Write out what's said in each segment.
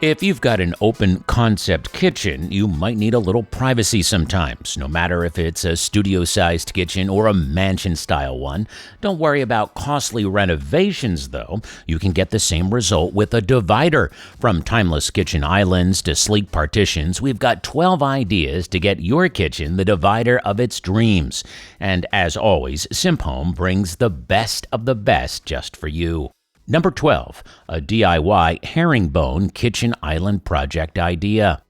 If you've got an open concept kitchen, you might need a little privacy sometimes, no matter if it's a studio-sized kitchen or a mansion-style one. Don't worry about costly renovations, though. You can get the same result with a divider. From timeless kitchen islands to sleek partitions, we've got 12 ideas to get your kitchen the divider of its dreams. And as always, SimpHome brings the best of the best just for you. Number 12, a DIY herringbone kitchen island project idea.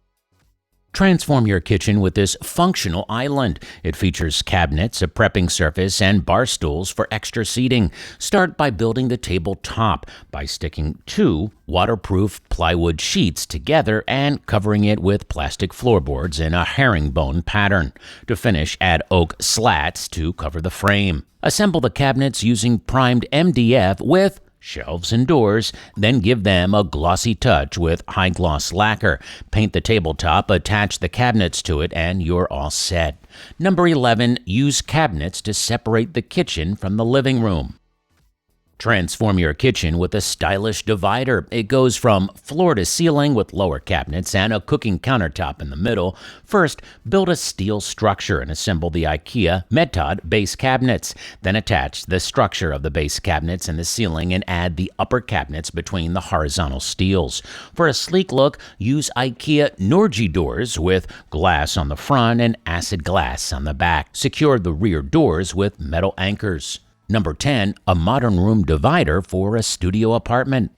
Transform your kitchen with this functional island. It features cabinets, a prepping surface, and bar stools for extra seating. Start by building the tabletop by sticking 2 waterproof plywood sheets together and covering it with plastic floorboards in a herringbone pattern. To finish, add oak slats to cover the frame. Assemble the cabinets using primed MDF with shelves and doors, then give them a glossy touch with high-gloss lacquer. Paint the tabletop, attach the cabinets to it, and you're all set. Number 11, use cabinets to separate the kitchen from the living room. Transform your kitchen with a stylish divider. It goes from floor to ceiling with lower cabinets and a cooking countertop in the middle. First, build a steel structure and assemble the IKEA Metod base cabinets. Then attach the structure of the base cabinets and the ceiling and add the upper cabinets between the horizontal steels. For a sleek look, use IKEA Norgi doors with glass on the front and acid glass on the back. Secure the rear doors with metal anchors. Number 10, a modern room divider for a studio apartment.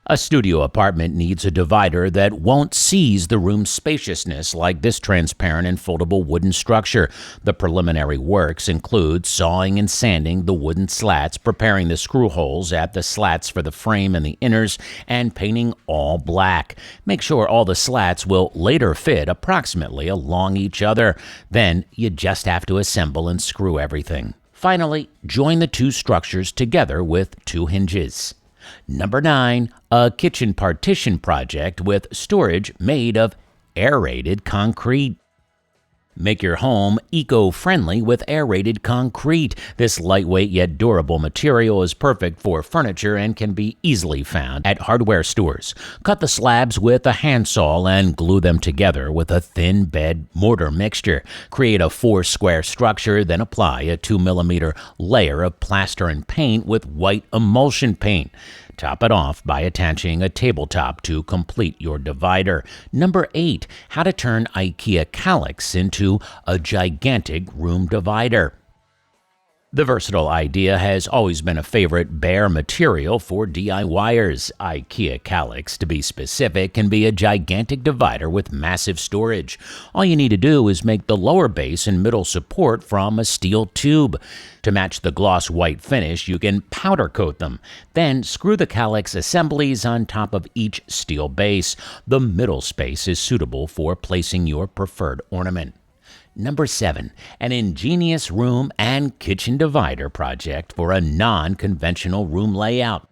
A studio apartment needs a divider that won't seize the room's spaciousness like this transparent and foldable wooden structure. The preliminary works include sawing and sanding the wooden slats, preparing the screw holes at the slats for the frame and the inners, and painting all black. Make sure all the slats will later fit approximately along each other. Then you just have to assemble and screw everything. Finally, join the 2 structures together with 2 hinges. Number 9, a kitchen partition project with storage made of aerated concrete. Make your home eco-friendly with aerated concrete. This lightweight yet durable material is perfect for furniture and can be easily found at hardware stores. Cut the slabs with a handsaw and glue them together with a thin bed mortar mixture. Create a 4-square structure, then apply a 2mm layer of plaster and paint with white emulsion paint. Top it off by attaching a tabletop to complete your divider. Number 8, how to turn IKEA Kallax into a gigantic room divider. The versatile idea has always been a favorite bare material for DIYers. IKEA Kallax, to be specific, can be a gigantic divider with massive storage. All you need to do is make the lower base and middle support from a steel tube. To match the gloss white finish, you can powder coat them. Then screw the Kallax assemblies on top of each steel base. The middle space is suitable for placing your preferred ornament. Number 7, an ingenious room and kitchen divider project for a non-conventional room layout.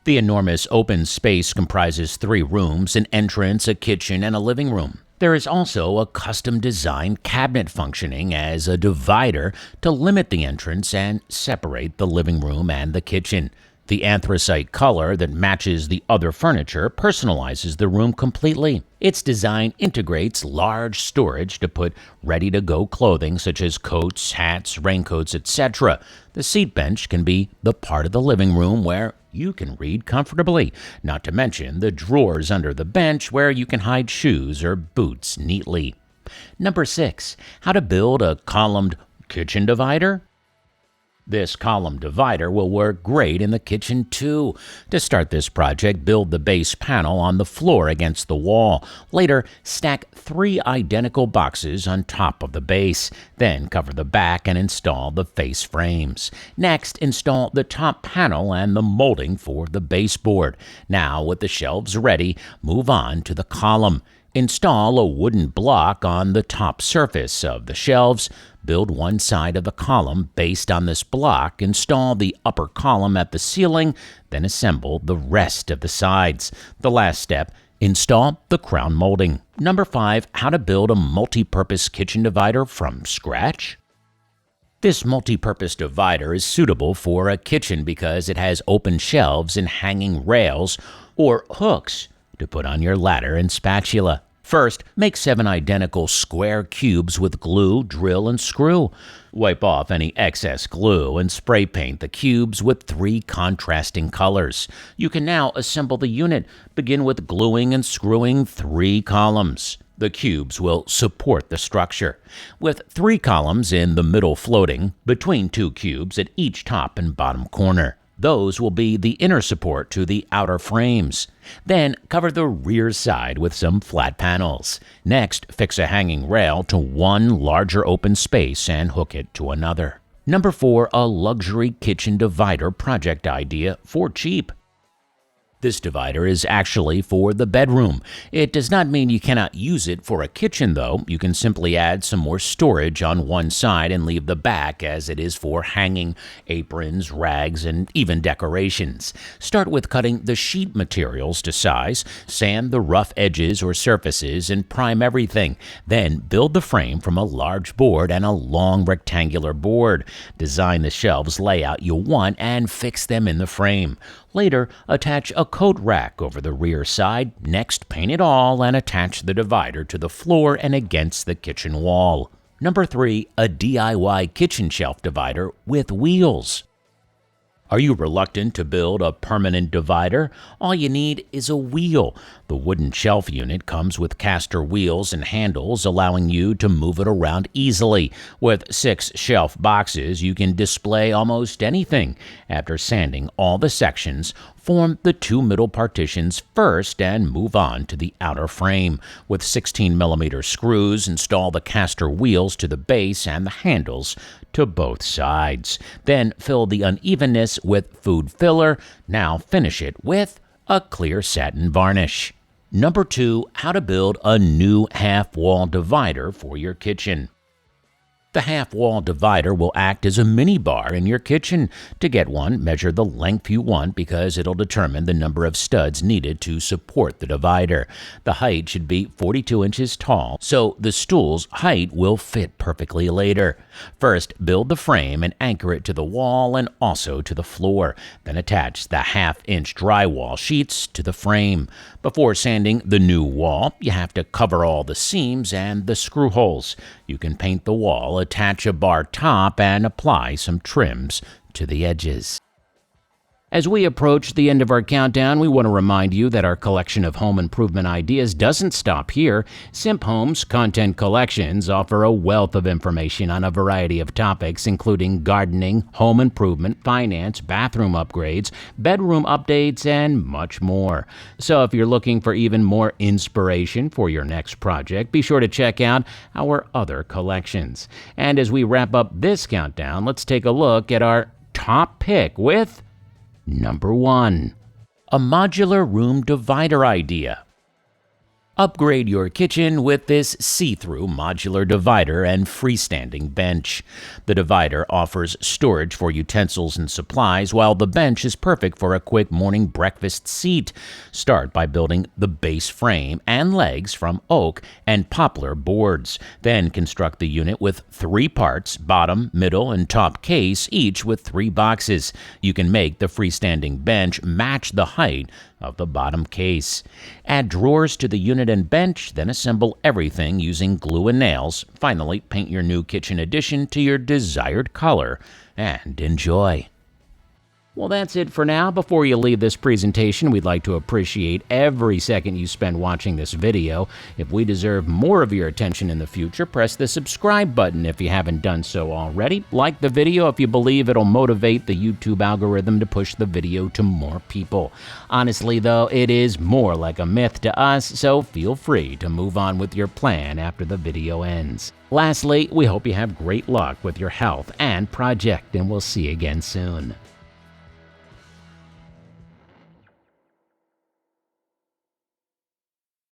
The enormous open space comprises 3 rooms, an entrance, a kitchen, and a living room. There is also a custom-designed cabinet functioning as a divider to limit the entrance and separate the living room and the kitchen. The anthracite color that matches the other furniture personalizes the room completely. Its design integrates large storage to put ready-to-go clothing such as coats, hats, raincoats, etc. The seat bench can be the part of the living room where you can read comfortably, not to mention the drawers under the bench where you can hide shoes or boots neatly. Number 6, how to build a columned kitchen divider. This column divider will work great in the kitchen too. To start this project, build the base panel on the floor against the wall. Later, stack 3 identical boxes on top of the base. Then cover the back and install the face frames. Next, install the top panel and the molding for the baseboard. Now, with the shelves ready, move on to the column. Install a wooden block on the top surface of the shelves. Build one side of the column based on this block. Install the upper column at the ceiling, then assemble the rest of the sides. The last step, install the crown molding. Number 5, how to build a multi-purpose kitchen divider from scratch. This multi-purpose divider is suitable for a kitchen because it has open shelves and hanging rails or hooks to put on your ladder and spatula. First, make 7 identical square cubes with glue, drill, and screw. Wipe off any excess glue and spray paint the cubes with 3 contrasting colors. You can now assemble the unit. Begin with gluing and screwing 3 columns. The cubes will support the structure, with 3 columns in the middle floating between 2 cubes at each top and bottom corner. Those will be the inner support to the outer frames. Then cover the rear side with some flat panels. Next, fix a hanging rail to one larger open space and hook it to another. Number 4, a luxury kitchen divider project idea for cheap. This divider is actually for the bedroom. It does not mean you cannot use it for a kitchen, though. You can simply add some more storage on one side and leave the back as it is for hanging aprons, rags, and even decorations. Start with cutting the sheet materials to size, sand the rough edges or surfaces, and prime everything. Then build the frame from a large board and a long rectangular board. Design the shelves layout you want and fix them in the frame. Later, attach a coat rack over the rear side. Next, paint it all and attach the divider to the floor and against the kitchen wall. Number 3, a DIY kitchen shelf divider with wheels. Are you reluctant to build a permanent divider? All you need is a wheel. The wooden shelf unit comes with caster wheels and handles, allowing you to move it around easily. With 6 shelf boxes, you can display almost anything. After sanding all the sections, form the 2 middle partitions first and move on to the outer frame. With 16mm screws, install the caster wheels to the base and the handles to both sides. Then fill the unevenness with food filler. Now finish it with a clear satin varnish. Number 2, how to build a new half-wall divider for your kitchen. The half-wall divider will act as a mini bar in your kitchen. To get one, measure the length you want because it'll determine the number of studs needed to support the divider. The height should be 42 inches tall, so the stool's height will fit perfectly later. First, build the frame and anchor it to the wall and also to the floor. Then attach the half-inch drywall sheets to the frame. Before sanding the new wall, you have to cover all the seams and the screw holes. You can paint the wall, attach a bar top, and apply some trims to the edges. As we approach the end of our countdown, we want to remind you that our collection of home improvement ideas doesn't stop here. Simp Homes Content Collections offer a wealth of information on a variety of topics, including gardening, home improvement, finance, bathroom upgrades, bedroom updates, and much more. So if you're looking for even more inspiration for your next project, be sure to check out our other collections. And as we wrap up this countdown, let's take a look at our top pick with Number 1, a modular room divider idea. Upgrade your kitchen with this see-through modular divider and freestanding bench. The divider offers storage for utensils and supplies, while the bench is perfect for a quick morning breakfast seat. Start by building the base frame and legs from oak and poplar boards. Then construct the unit with 3 parts, bottom, middle, and top case, each with 3 boxes. You can make the freestanding bench match the height of the bottom case. Add drawers to the unit and bench, then assemble everything using glue and nails. Finally, paint your new kitchen addition to your desired color and enjoy. Well, that's it for now. Before you leave this presentation, we'd like to appreciate every second you spend watching this video. If we deserve more of your attention in the future, press the subscribe button if you haven't done so already. Like the video if you believe it'll motivate the YouTube algorithm to push the video to more people. Honestly, though, it is more like a myth to us, so feel free to move on with your plan after the video ends. Lastly, we hope you have great luck with your health and project, and we'll see you again soon.